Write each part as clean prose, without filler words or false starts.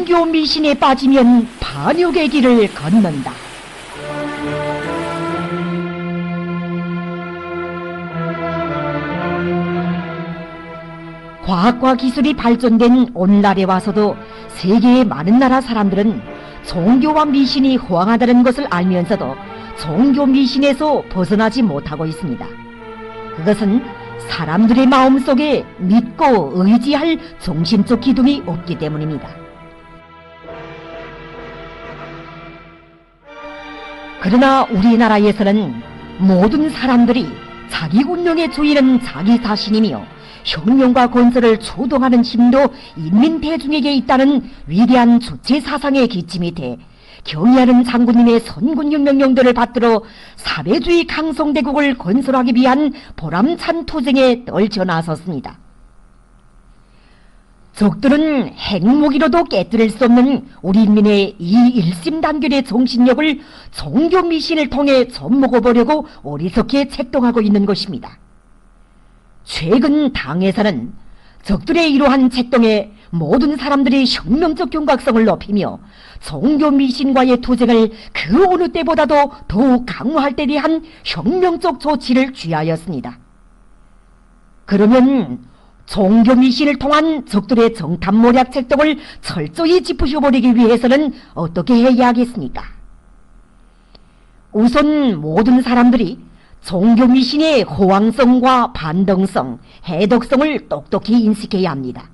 종교 미신에 빠지면 반역의 길을 걷는다. 과학과 기술이 발전된 오늘날에 와서도 세계의 많은 나라 사람들은 종교와 미신이 호황하다는 것을 알면서도 종교 미신에서 벗어나지 못하고 있습니다. 그것은 사람들의 마음속에 믿고 의지할 정신적 기둥이 없기 때문입니다. 그러나 우리나라에서는 모든 사람들이 자기 운명의 주인은 자기 자신이며 혁명과 건설을 주동하는 힘도 인민 대중에게 있다는 위대한 주체 사상의 기치 밑에 경의하는 장군님의 선군형 명령들을 받들어 사회주의 강성대국을 건설하기 위한 보람찬 투쟁에 떨쳐 나섰습니다. 적들은 핵무기로도 깨뜨릴 수 없는 우리 인민의 이 일심단결의 정신력을 종교 미신을 통해 접먹어보려고 어리석게 책동하고 있는 것입니다. 최근 당에서는 적들의 이러한 책동에 모든 사람들이 혁명적 경각성을 높이며 종교 미신과의 투쟁을 그 어느 때보다도 더욱 강화할 때 대한 혁명적 조치를 취하였습니다. 그러면 종교 미신을 통한 적들의 정탐모략 책동을 철저히 짚으셔버리기 위해서는 어떻게 해야 하겠습니까? 우선 모든 사람들이 종교 미신의 호황성과 반등성, 해독성을 똑똑히 인식해야 합니다.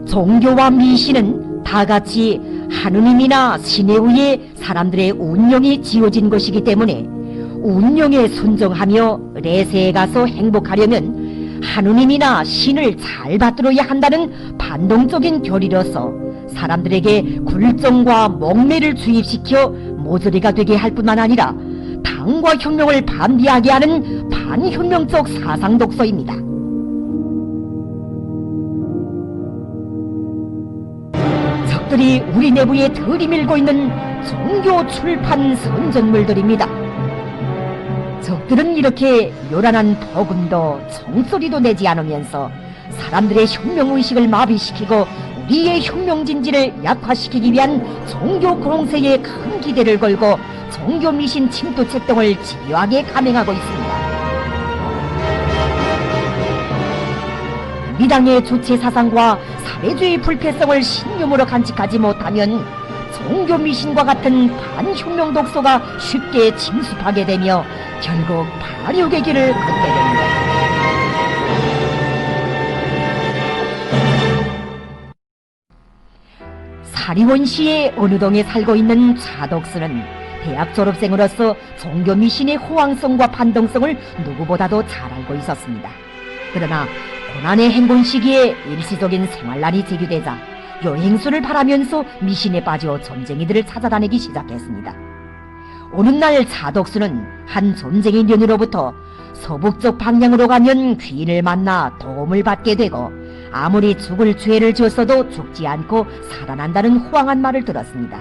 종교와 미신은 다같이 하느님이나 신에 의해 사람들의 운명이 지어진 것이기 때문에 운명에 순종하며 내세에 가서 행복하려면 하느님이나 신을 잘 받들어야 한다는 반동적인 교리로서 사람들에게 굴종과 목매를 주입시켜 모조리가 되게 할 뿐만 아니라 당과 혁명을 반대하게 하는 반혁명적 사상 독서입니다. 적들이 우리 내부에 들이밀고 있는 종교 출판 선전물들입니다. 적들은 이렇게 요란한 복음도 종소리도 내지 않으면서 사람들의 혁명의식을 마비시키고 우리의 혁명진지를 약화시키기 위한 종교 공세에 큰 기대를 걸고 종교 미신 침투 책동을 집요하게 감행하고 있습니다. 미당의 주체 사상과 사회주의 불패성을 신념으로 간직하지 못하면 종교 미신과 같은 반혁명 독소가 쉽게 침습하게 되며 결국 반역의 길을 걷게 됩니다. 사리원시의 어느 동에 살고 있는 차독수는 대학 졸업생으로서 종교 미신의 호황성과 반동성을 누구보다도 잘 알고 있었습니다. 그러나 고난의 행군 시기에 일시적인 생활난이 제기되자 여행수를 바라면서 미신에 빠져 점쟁이들을 찾아다니기 시작했습니다. 어느 날 차독수는 한 점쟁이 년으로부터 서북쪽 방향으로 가면 귀인을 만나 도움을 받게 되고 아무리 죽을 죄를 지었어도 죽지 않고 살아난다는 호황한 말을 들었습니다.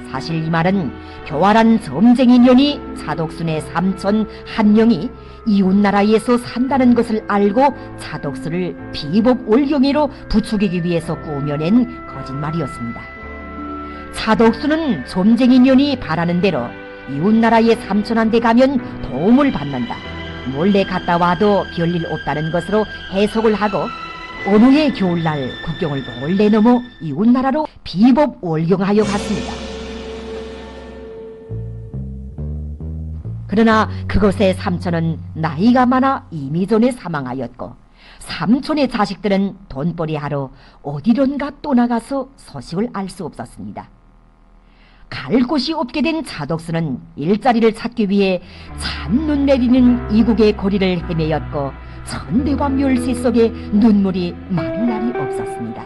사실 이 말은 교활한 점쟁이 년이 차독순의 삼촌 한영이 이웃나라에서 산다는 것을 알고 차독수를 비법 올경이로 부추기기 위해서 꾸며낸 거짓말이었습니다. 차독수는 점쟁이 년이 바라는 대로 이웃나라의 삼촌한테 가면 도움을 받는다, 몰래 갔다 와도 별일 없다는 것으로 해석을 하고 어느 해 겨울날 국경을 몰래 넘어 이웃나라로 비법 월경하여 갔습니다. 그러나 그곳의 삼촌은 나이가 많아 이미 전에 사망하였고 삼촌의 자식들은 돈벌이 하러 어디론가 떠나가서 소식을 알 수 없었습니다. 갈 곳이 없게 된 차독수는 일자리를 찾기 위해 찬눈 내리는 이국의 거리를 헤매였고 천대와 멸시 속에 눈물이 마를 날이 없었습니다.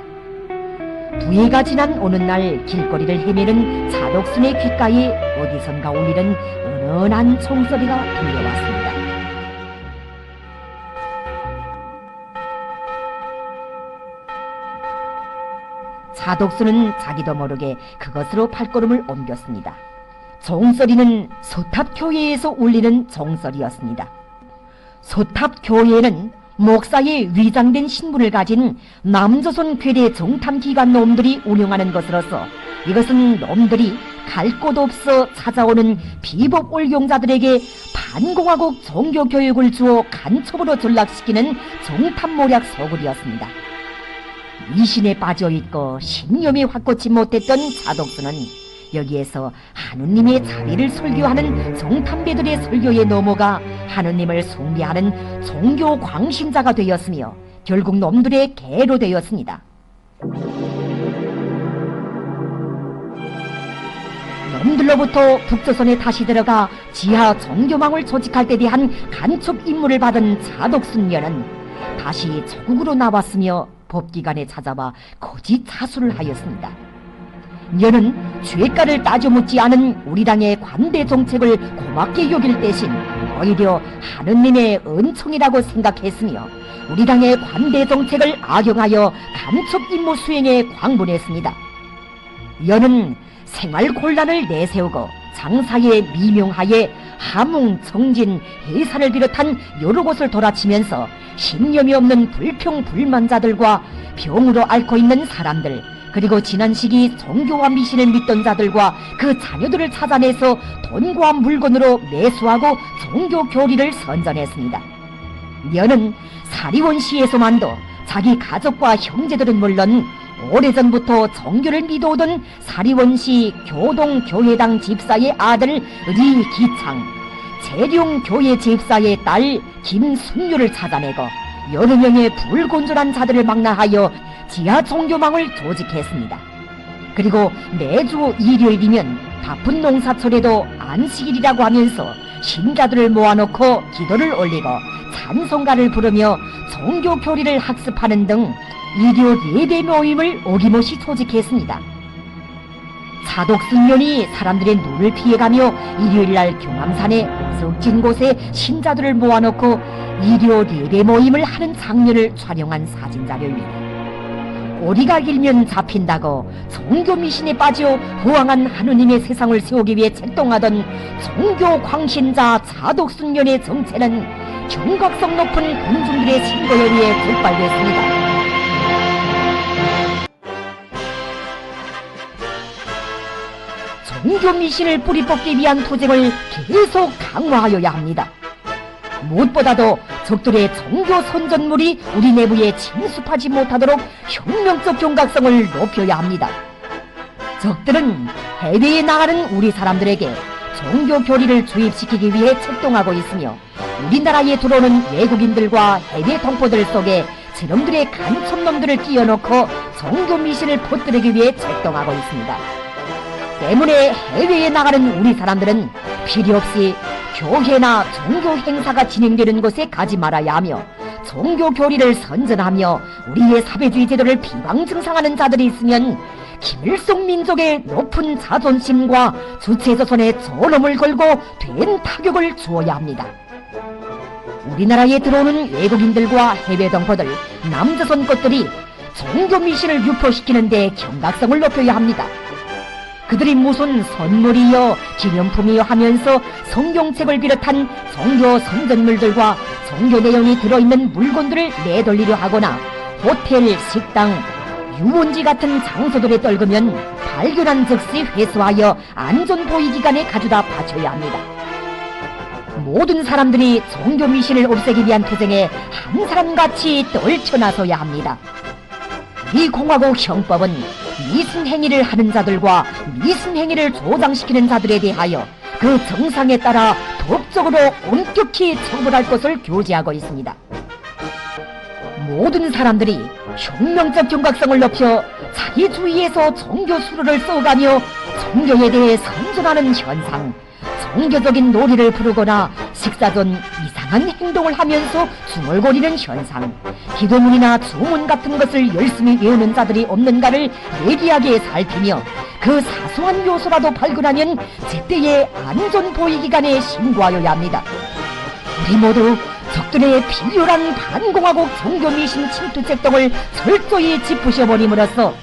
부해가 지난 어느 날 길거리를 헤매는 차독순의 귓가에 어디선가 울리는 은은한 총소리가 들려왔습니다. 차독수는 자기도 모르게 그것으로 발걸음을 옮겼습니다. 종소리는 소탑교회에서 울리는 종소리였습니다. 소탑교회는 목사의 위장된 신분을 가진 남조선 괴뢰 정탐기관 놈들이 운영하는 것으로서 이것은 놈들이 갈 곳 없어 찾아오는 비법 올경자들에게 반공화국 종교교육을 주어 간첩으로 전락시키는 정탐모략 서굴이었습니다. 미신에 빠져있고 신념이 확고치 못했던 자독수는 여기에서 하느님의 자비를 설교하는 정탐배들의 설교에 넘어가 하느님을 숭배하는 종교 광신자가 되었으며 결국 놈들의 개로 되었습니다. 놈들로부터 북조선에 다시 들어가 지하 종교망을 조직할 때 대한 간첩 임무를 받은 자독순녀는 다시 조국으로 나왔으며 법기관에 찾아와 거짓 자수를 하였습니다. 녀는 죄가를 따져 묻지 않은 우리 당의 관대 정책을 고맙게 여길 대신 오히려 하느님의 은총이라고 생각했으며 우리 당의 관대 정책을 악용하여 간첩 임무 수행에 광분했습니다. 녀는 생활 곤란을 내세우고 장사의 미명하에 함흥, 청진, 해산을 비롯한 여러 곳을 돌아치면서 신념이 없는 불평불만자들과 병으로 앓고 있는 사람들, 그리고 지난 시기 종교와 미신을 믿던 자들과 그 자녀들을 찾아내서 돈과 물건으로 매수하고 종교 교리를 선전했습니다. 녀는 사리원시에서만도 자기 가족과 형제들은 물론 오래전부터 종교를 믿어오던 사리원시 교동교회당 집사의 아들 리기창, 재룡교회 집사의 딸 김순유를 찾아내고 여러 명의 불건전한 자들을 망라하여 지하 종교망을 조직했습니다. 그리고 매주 일요일이면 바쁜 농사철에도 안식일이라고 하면서 신자들을 모아놓고 기도를 올리고 찬송가를 부르며 종교 교리를 학습하는 등 일요 예배 모임을 어김없이 조직했습니다. 자독순년이 사람들의 눈을 피해가며 일요일날 경암산의 석진 곳에 신자들을 모아놓고 일요 예배 모임을 하는 장면을 촬영한 사진자료입니다. 꼬리가 길면 잡힌다고 종교 미신에 빠져 호황한 하느님의 세상을 세우기 위해 책동하던 종교 광신자 자독순년의 정체는 경각성 높은 군중들의 신고에 의해 적발됐습니다. 종교 미신을 뿌리 뽑기 위한 투쟁을 계속 강화하여야 합니다. 무엇보다도 적들의 종교 선전물이 우리 내부에 침습하지 못하도록 혁명적 경각성을 높여야 합니다. 적들은 해외에 나가는 우리 사람들에게 종교 교리를 주입시키기 위해 책동하고 있으며 우리나라에 들어오는 외국인들과 해외 동포들 속에 저놈들의 간첩놈들을 끼워놓고 종교 미신을 퍼뜨리기 위해 책동하고 있습니다. 때문에 해외에 나가는 우리 사람들은 필요없이 교회나 종교 행사가 진행되는 곳에 가지 말아야 하며 종교 교리를 선전하며 우리의 사회주의 제도를 비방증상하는 자들이 있으면 김일성 민족의 높은 자존심과 주체조선의 존엄을 걸고 된 타격을 주어야 합니다. 우리나라에 들어오는 외국인들과 해외 동포들, 남조선 것들이 종교 미신을 유포시키는 데 경각성을 높여야 합니다. 그들이 무슨 선물이여 기념품이여 하면서 성경책을 비롯한 종교 선전물들과 종교 내용이 들어있는 물건들을 내돌리려 하거나 호텔, 식당, 유원지 같은 장소들에 떨구면 발견한 즉시 회수하여 안전보위기관에 가져다 바쳐야 합니다. 모든 사람들이 종교 미신을 없애기 위한 투쟁에 한 사람같이 떨쳐나서야 합니다. 이 공화국 형법은 미신행위를 하는 자들과 미신행위를 조장시키는 자들에 대하여 그 정상에 따라 법적으로 엄격히 처벌할 것을 교지하고 있습니다. 모든 사람들이 혁명적 경각성을 높여 자기 주위에서 종교 수로를 써가며 종교에 대해 선전하는 현상, 종교적인 놀이를 부르거나 식사 전 이상한 행동을 하면서 중얼거리는 현상, 기도문이나 주문 같은 것을 열심히 외우는 자들이 없는가를 예리하게 살피며 그 사소한 요소라도 발견하면 제때에 안전보위기관에 신고하여야 합니다. 우리 모두 적들의 비열한 반공화국 종교미신 침투책 등을 철저히 짚으셔버림으로써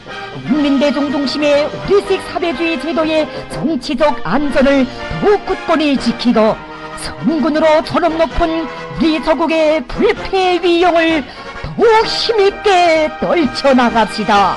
인민대중 중심의 우리식 사회주의 제도의 정치적 안전을 더욱 굳건히 지키고 성군으로 존엄 높은 우리 조국의 불패 위용을 더욱 힘있게 떨쳐나갑시다.